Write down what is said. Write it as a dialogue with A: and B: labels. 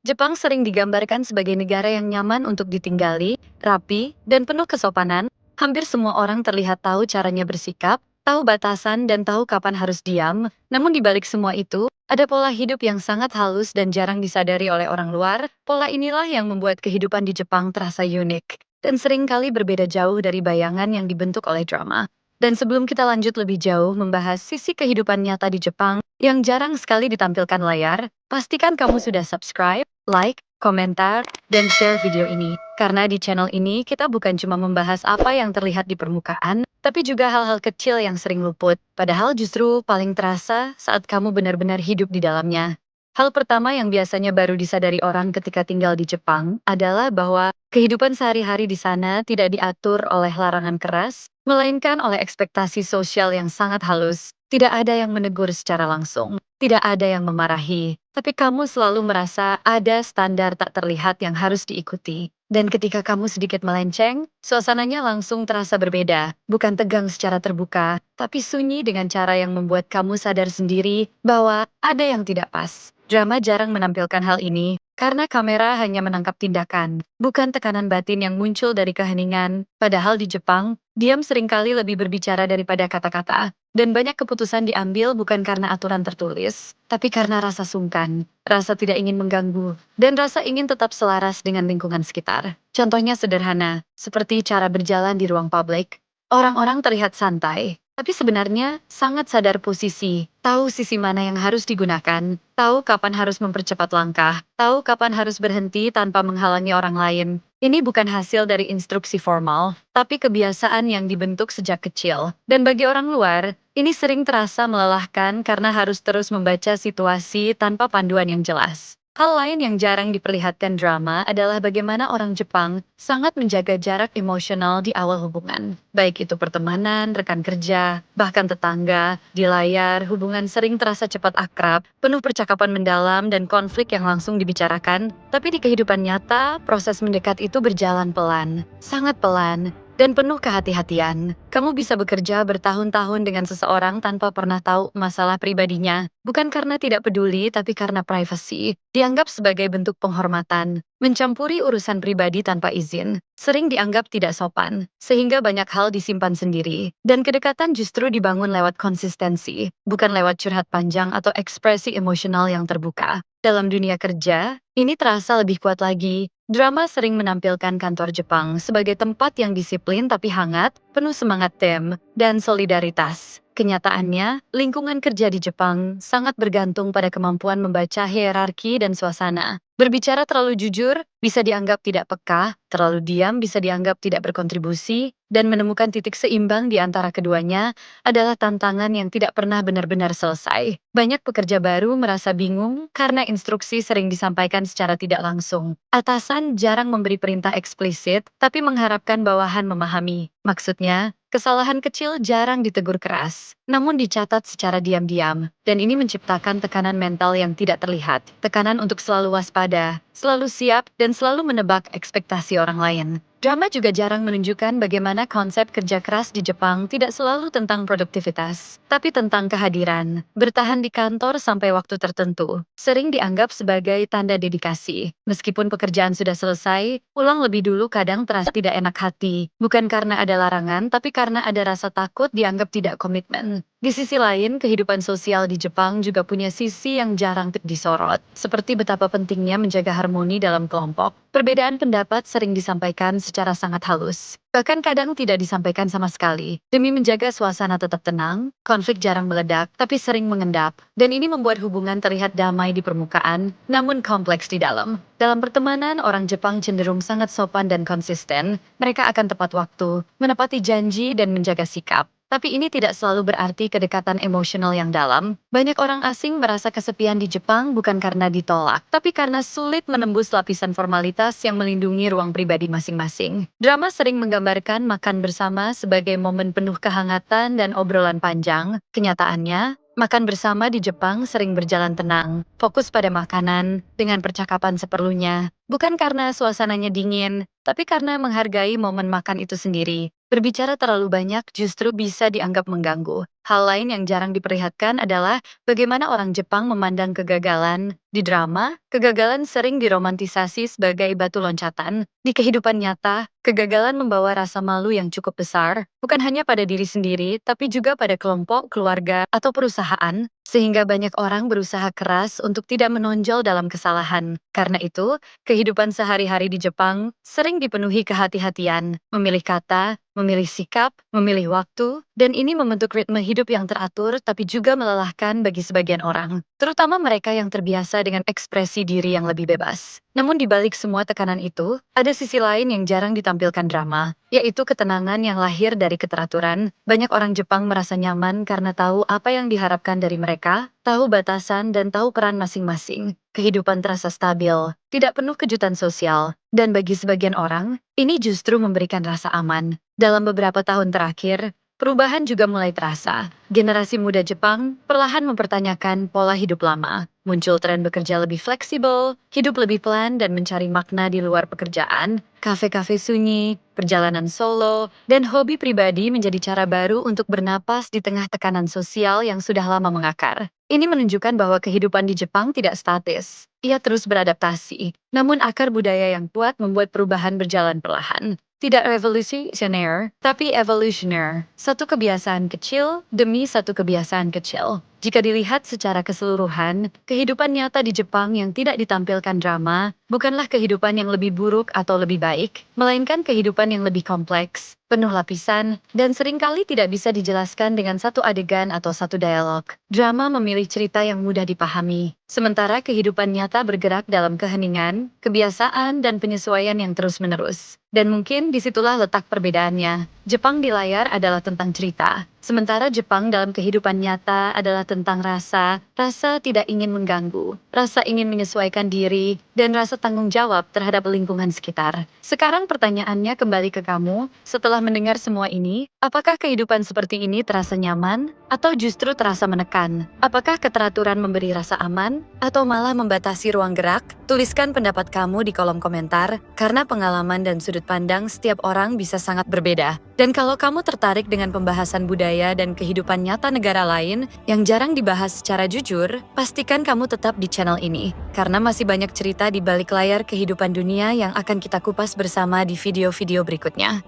A: Jepang sering digambarkan sebagai negara yang nyaman untuk ditinggali, rapi, dan penuh kesopanan. Hampir semua orang terlihat tahu caranya bersikap, tahu batasan, dan tahu kapan harus diam. Namun di balik semua itu, ada pola hidup yang sangat halus dan jarang disadari oleh orang luar. Pola inilah yang membuat kehidupan di Jepang terasa unik dan seringkali berbeda jauh dari bayangan yang dibentuk oleh drama. Dan sebelum kita lanjut lebih jauh membahas sisi kehidupan nyata di Jepang yang jarang sekali ditampilkan layar, pastikan kamu sudah subscribe, like, komentar, dan share video ini. Karena di channel ini kita bukan cuma membahas apa yang terlihat di permukaan, tapi juga hal-hal kecil yang sering luput. Padahal justru paling terasa saat kamu benar-benar hidup di dalamnya. Hal pertama yang biasanya baru disadari orang ketika tinggal di Jepang adalah bahwa kehidupan sehari-hari di sana tidak diatur oleh larangan keras, melainkan oleh ekspektasi sosial yang sangat halus. Tidak ada yang menegur secara langsung, tidak ada yang memarahi, tapi kamu selalu merasa ada standar tak terlihat yang harus diikuti. Dan ketika kamu sedikit melenceng, suasananya langsung terasa berbeda. Bukan tegang secara terbuka, tapi sunyi dengan cara yang membuat kamu sadar sendiri bahwa ada yang tidak pas. Drama jarang menampilkan hal ini, karena kamera hanya menangkap tindakan, bukan tekanan batin yang muncul dari keheningan. Padahal di Jepang, diam seringkali lebih berbicara daripada kata-kata. Dan banyak keputusan diambil bukan karena aturan tertulis, tapi karena rasa sungkan, rasa tidak ingin mengganggu, dan rasa ingin tetap selaras dengan lingkungan sekitar. Contohnya sederhana, seperti cara berjalan di ruang publik. Orang-orang terlihat santai, tapi sebenarnya sangat sadar posisi, tahu sisi mana yang harus digunakan, tahu kapan harus mempercepat langkah, tahu kapan harus berhenti tanpa menghalangi orang lain. Ini bukan hasil dari instruksi formal, tapi kebiasaan yang dibentuk sejak kecil. Dan bagi orang luar, ini sering terasa melelahkan karena harus terus membaca situasi tanpa panduan yang jelas. Hal lain yang jarang diperlihatkan drama adalah bagaimana orang Jepang sangat menjaga jarak emosional di awal hubungan. Baik itu pertemanan, rekan kerja, bahkan tetangga. Di layar, hubungan sering terasa cepat akrab, penuh percakapan mendalam dan konflik yang langsung dibicarakan. Tapi di kehidupan nyata, proses mendekat itu berjalan pelan, sangat pelan, dan penuh kehati-hatian. Kamu bisa bekerja bertahun-tahun dengan seseorang tanpa pernah tahu masalah pribadinya. Bukan karena tidak peduli, tapi karena privasi. Dianggap sebagai bentuk penghormatan. Mencampuri urusan pribadi tanpa izin. Sering dianggap tidak sopan. Sehingga banyak hal disimpan sendiri. Dan kedekatan justru dibangun lewat konsistensi. Bukan lewat curhat panjang atau ekspresi emosional yang terbuka. Dalam dunia kerja, ini terasa lebih kuat lagi. Drama sering menampilkan kantor Jepang sebagai tempat yang disiplin tapi hangat, penuh semangat tim, dan solidaritas. Kenyataannya, lingkungan kerja di Jepang sangat bergantung pada kemampuan membaca hierarki dan suasana. Berbicara terlalu jujur bisa dianggap tidak peka, terlalu diam bisa dianggap tidak berkontribusi, dan menemukan titik seimbang di antara keduanya adalah tantangan yang tidak pernah benar-benar selesai. Banyak pekerja baru merasa bingung karena instruksi sering disampaikan secara tidak langsung. Atasan jarang memberi perintah eksplisit, tapi mengharapkan bawahan memahami. Maksudnya, kesalahan kecil jarang ditegur keras, namun dicatat secara diam-diam, dan ini menciptakan tekanan mental yang tidak terlihat. Tekanan untuk selalu waspada, selalu siap, dan selalu menebak ekspektasi orang lain. Drama juga jarang menunjukkan bagaimana konsep kerja keras di Jepang tidak selalu tentang produktivitas, tapi tentang kehadiran. Bertahan di kantor sampai waktu tertentu, sering dianggap sebagai tanda dedikasi. Meskipun pekerjaan sudah selesai, pulang lebih dulu kadang terasa tidak enak hati. Bukan karena ada larangan, tapi karena ada rasa takut dianggap tidak komitmen. Di sisi lain, kehidupan sosial di Jepang juga punya sisi yang jarang disorot, seperti betapa pentingnya menjaga harmoni dalam kelompok. Perbedaan pendapat sering disampaikan secara sangat halus, bahkan kadang tidak disampaikan sama sekali. Demi menjaga suasana tetap tenang, konflik jarang meledak, tapi sering mengendap. Dan ini membuat hubungan terlihat damai di permukaan, namun kompleks di dalam. Dalam pertemanan, orang Jepang cenderung sangat sopan dan konsisten. Mereka akan tepat waktu, menepati janji, dan menjaga sikap. Tapi ini tidak selalu berarti kedekatan emosional yang dalam. Banyak orang asing merasa kesepian di Jepang bukan karena ditolak, tapi karena sulit menembus lapisan formalitas yang melindungi ruang pribadi masing-masing. Drama sering menggambarkan makan bersama sebagai momen penuh kehangatan dan obrolan panjang. Kenyataannya, makan bersama di Jepang sering berjalan tenang, fokus pada makanan, dengan percakapan seperlunya. Bukan karena suasananya dingin, tapi karena menghargai momen makan itu sendiri. Berbicara terlalu banyak justru bisa dianggap mengganggu. Hal lain yang jarang diperlihatkan adalah bagaimana orang Jepang memandang kegagalan. Di drama, kegagalan sering diromantisasi sebagai batu loncatan. Di kehidupan nyata, kegagalan membawa rasa malu yang cukup besar, bukan hanya pada diri sendiri, tapi juga pada kelompok, keluarga, atau perusahaan, sehingga banyak orang berusaha keras untuk tidak menonjol dalam kesalahan. Karena itu, kehidupan sehari-hari di Jepang sering dipenuhi kehati-hatian, memilih kata, memilih sikap, memilih waktu, dan ini membentuk ritme hidup yang teratur tapi juga melelahkan bagi sebagian orang, terutama mereka yang terbiasa dengan ekspresi diri yang lebih bebas. Namun di balik semua tekanan itu, ada sisi lain yang jarang ditampilkan drama, yaitu ketenangan yang lahir dari keteraturan. Banyak orang Jepang merasa nyaman karena tahu apa yang diharapkan dari mereka, tahu batasan dan tahu peran masing-masing. Kehidupan terasa stabil, tidak penuh kejutan sosial, dan bagi sebagian orang, ini justru memberikan rasa aman. Dalam beberapa tahun terakhir, perubahan juga mulai terasa. Generasi muda Jepang perlahan mempertanyakan pola hidup lama. Muncul tren bekerja lebih fleksibel, hidup lebih pelan dan mencari makna di luar pekerjaan. Kafe-kafe sunyi, perjalanan solo, dan hobi pribadi menjadi cara baru untuk bernapas di tengah tekanan sosial yang sudah lama mengakar. Ini menunjukkan bahwa kehidupan di Jepang tidak statis. Ia terus beradaptasi. Namun akar budaya yang kuat membuat perubahan berjalan perlahan. Tidak revolusioner, tapi evolusioner. Satu kebiasaan kecil demi satu kebiasaan kecil. Jika dilihat secara keseluruhan, kehidupan nyata di Jepang yang tidak ditampilkan drama bukanlah kehidupan yang lebih buruk atau lebih baik, melainkan kehidupan yang lebih kompleks, penuh lapisan, dan seringkali tidak bisa dijelaskan dengan satu adegan atau satu dialog. Drama memilih cerita yang mudah dipahami, sementara kehidupan nyata bergerak dalam keheningan, kebiasaan, dan penyesuaian yang terus-menerus. Dan mungkin disitulah letak perbedaannya. Jepang di layar adalah tentang cerita, sementara Jepang dalam kehidupan nyata adalah tentang rasa tidak ingin mengganggu, rasa ingin menyesuaikan diri, dan rasa tanggung jawab terhadap lingkungan sekitar. Sekarang pertanyaannya kembali ke kamu, setelah mendengar semua ini, apakah kehidupan seperti ini terasa nyaman, atau justru terasa menekan? Apakah keteraturan memberi rasa aman, atau malah membatasi ruang gerak? Tuliskan pendapat kamu di kolom komentar, karena pengalaman dan sudut pandang setiap orang bisa sangat berbeda. Dan kalau kamu tertarik dengan pembahasan budaya dan kehidupan nyata negara lain yang jarang dibahas secara jujur, pastikan kamu tetap di channel ini, karena masih banyak cerita di balik layar kehidupan dunia yang akan kita kupas bersama di video-video berikutnya.